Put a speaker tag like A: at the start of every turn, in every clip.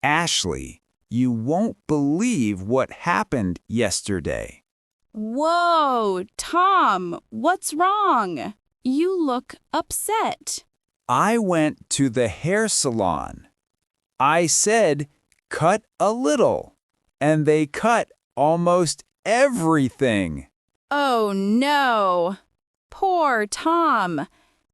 A: Ashley, you won't believe what happened yesterday.
B: Whoa, Tom, what's wrong? You look upset.
A: I went to the hair salon. I said, cut a little, and they cut almost everything.
B: Oh no. Poor Tom.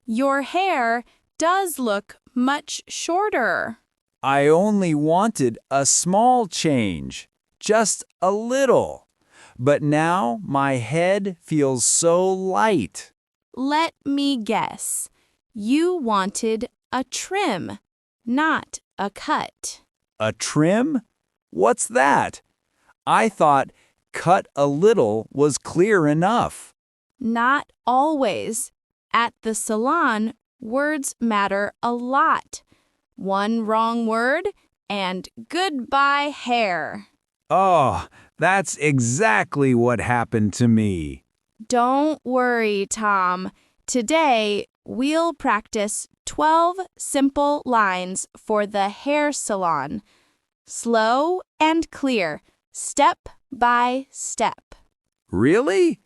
B: Your hair does look much shorter.
A: I only wanted a small change, just a little. But now my head feels so light.
B: Let me guess. You wanted a trim, not a cut.
A: A trim? What's that? I thought cut a little was clear enough.
B: Not always. At the salon, words matter a lot. One wrong word, and goodbye hair.
A: Oh, that's exactly what happened to me.
B: Don't worry, Tom. Today, we'll practice 12 simple lines for the hair salon. Slow and clear, step by step.
A: Really?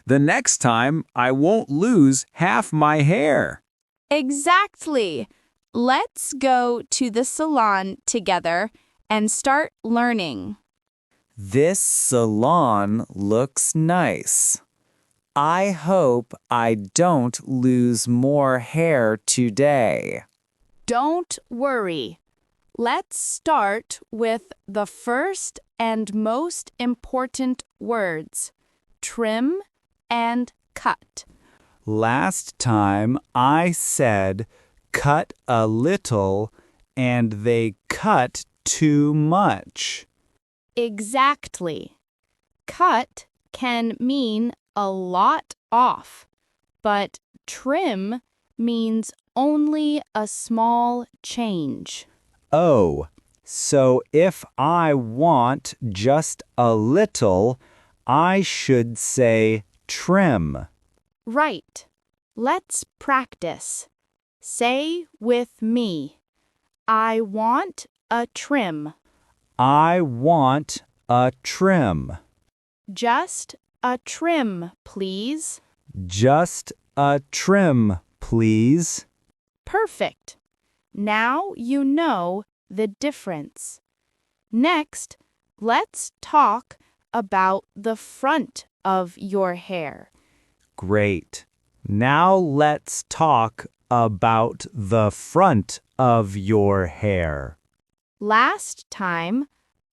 A: The next time I won't lose half my hair.
B: Exactly. Let's go to the salon together and start learning.
C: This salon looks nice. I hope I don't lose more hair today.
B: Don't worry. Let's start with the first and most important words, trim and cut.
A: Last time I said cut a little and they cut too much.
B: Exactly. Cut can mean a lot off, but trim means only a small change.
A: Oh, so if I want just a little, I should say trim.
B: Right. Let's practice. Say with me, I want a trim.
A: I want a trim.
B: Just a trim, please.
A: Just a trim, please.
B: Perfect. Now you know the difference. Next, let's talk about the front of your hair.
A: Great. Now let's talk about the front of your hair.
B: Last time,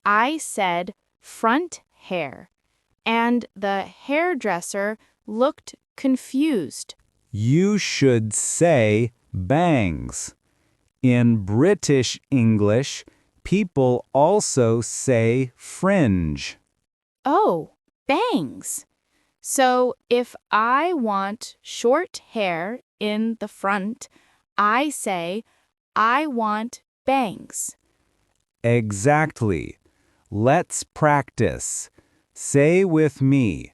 B: I said front hair, and the hairdresser looked confused.
A: You should say bangs. In British English, people also say fringe.
B: Oh, bangs. So if I want short hair in the front, I say, I want bangs.
A: Exactly. Let's practice. Say with me,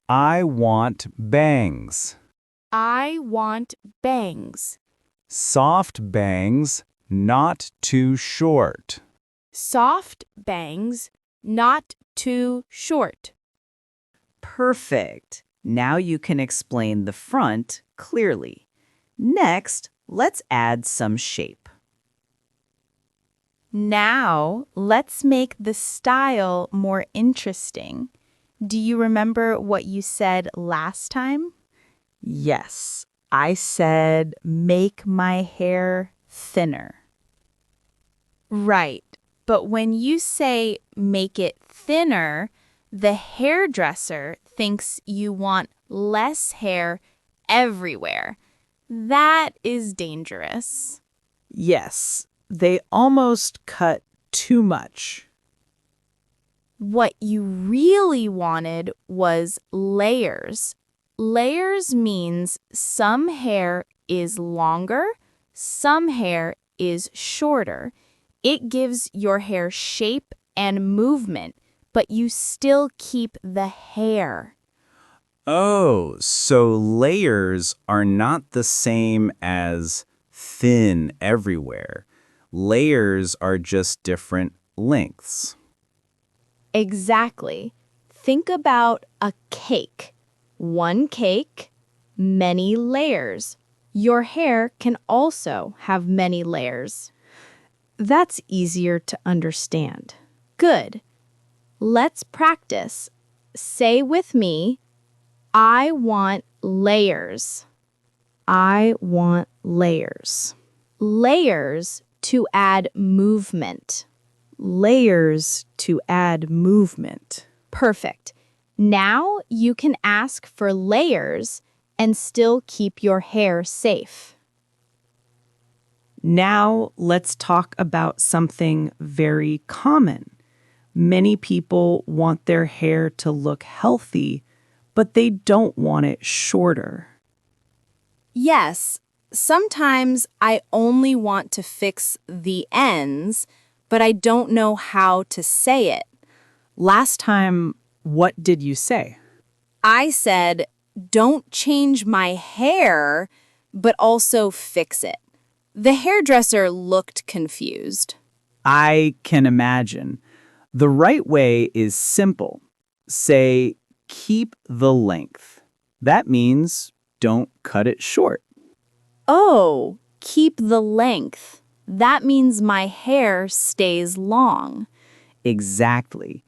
A: I want bangs.
B: I want bangs.
A: Soft bangs, not too short.
B: Soft bangs, not too short.
C: Perfect. Now you can explain the front clearly. Next, let's add some shape.
B: Now, let's make the style more interesting. Do you remember what you said last time?
C: Yes, I said make my hair thinner.
B: Right, but when you say make it thinner, the hairdresser thinks you want less hair everywhere. That is dangerous.
C: Yes, they almost cut too much.
B: What you really wanted was layers. Layers means some hair is longer, some hair is shorter. It gives your hair shape and movement, but you still keep the hair.
A: Oh, so layers are not the same as thin everywhere. Layers are just different lengths.
B: Exactly. Think about a cake. One cake, many layers. Your hair can also have many layers. That's easier to understand. Good. Let's practice. Say with me, I want layers. I want layers. Layers to add movement.
C: Layers to add movement.
B: Perfect. Now you can ask for layers and still keep your hair safe.
C: Now let's talk about something very common. Many people want their hair to look healthy, but they don't want it shorter.
B: Yes, sometimes I only want to fix the ends, but I don't know how to say it.
C: Last time, what did you say?
B: I said, don't change my hair, but also fix it. The hairdresser looked confused.
C: I can imagine. The right way is simple. Say, keep the length. That means don't cut it short.
B: Oh, keep the length. That means my hair stays long.
C: Exactly.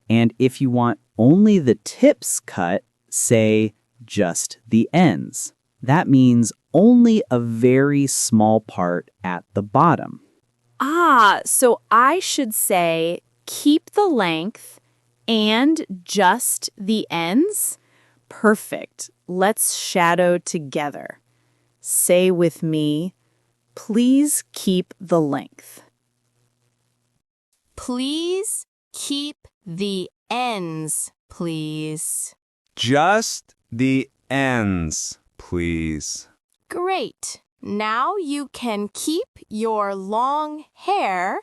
C: And if you want only the tips cut, say just the ends. That means only a very small part at the bottom.
B: So I should say keep the length and just the ends?
C: Perfect. Let's shadow together. Say with me, please keep the length.
B: Please keep the ends, please.
A: Just the ends, please.
B: Great. Now you can keep your long hair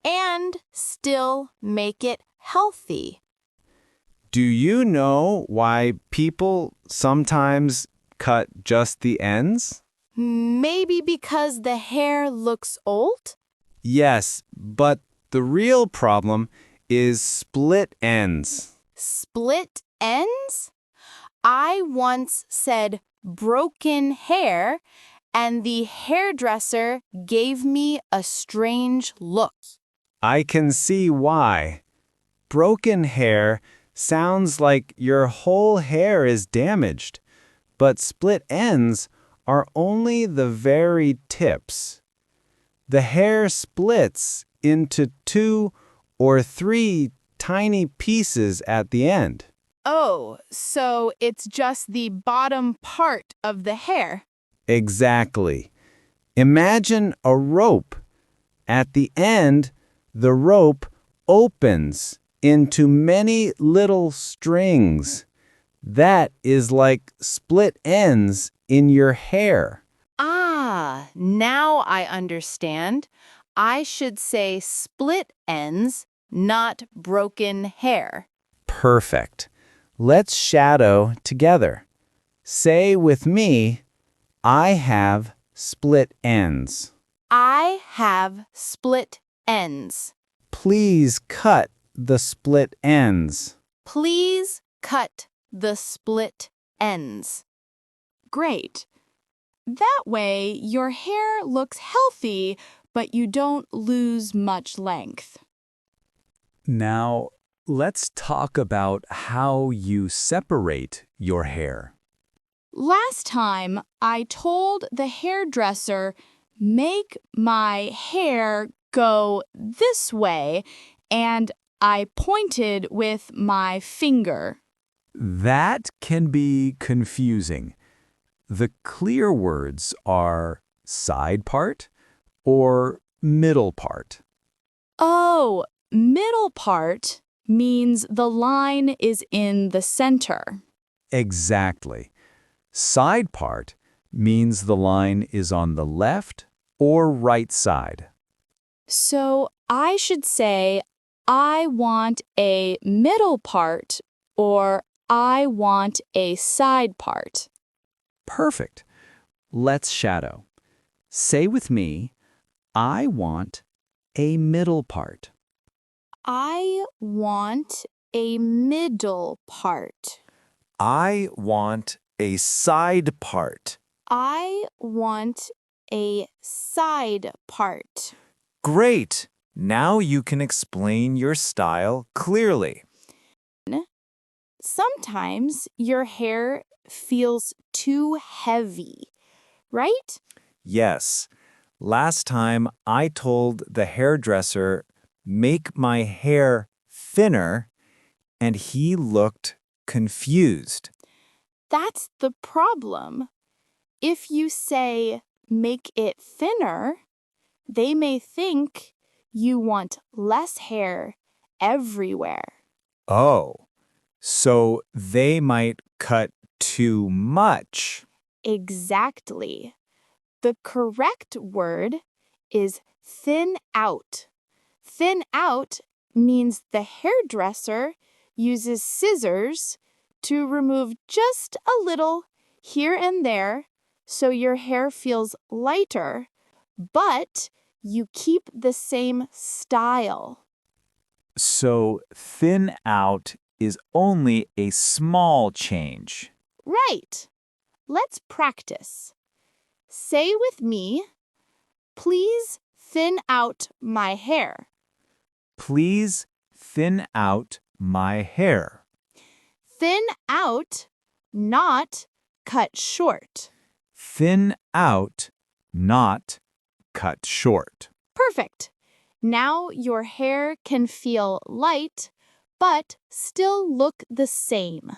B: and still make it healthy.
A: Do you know why people sometimes cut just the ends?
B: Maybe because the hair looks old?
A: Yes, but the real problem is split ends.
B: Split ends? I once said broken hair, and the hairdresser gave me a strange look.
A: I can see why. Broken hair sounds like your whole hair is damaged, but split ends are only the very tips. The hair splits into 2 or 3 tiny pieces at the end.
B: Oh, so it's just the bottom part of the hair.
A: Exactly. Imagine a rope. At the end, the rope opens into many little strings. That is like split ends in your hair.
B: Now I understand. I should say split ends, not broken hair.
A: Perfect. Let's shadow together. Say with me, I have split ends.
B: I have split ends.
A: Please cut the split ends.
B: Please cut the split ends. Great. That way, your hair looks healthy, but you don't lose much length.
D: Now, let's talk about how you separate your hair.
B: Last time, I told the hairdresser, make my hair go this way, and I pointed with my finger.
D: That can be confusing. The clear words are side part or middle part.
B: Oh, middle part means the line is in the center.
D: Exactly. Side part means the line is on the left or right side.
B: So I should say, I want a middle part or I want a side part.
D: Perfect. Let's shadow. Say with me, I want a middle part.
B: I want a middle part.
D: I want a side part.
B: I want a side part.
D: Great! Now you can explain your style clearly.
B: Sometimes your hair feels too heavy, right?
D: Yes. Last time I told the hairdresser, make my hair thinner, and he looked confused.
B: That's the problem. If you say, make it thinner, they may think you want less hair everywhere.
D: Oh, so they might cut too much.
B: Exactly. The correct word is thin out. Thin out means the hairdresser uses scissors to remove just a little here and there so your hair feels lighter, but you keep the same style.
D: So thin out is only a small change.
B: Right. Let's practice. Say with me, please thin out my hair.
D: Please thin out my hair.
B: Thin out, not cut short.
D: Thin out, not cut short.
B: Perfect. Now your hair can feel light, but still look the same.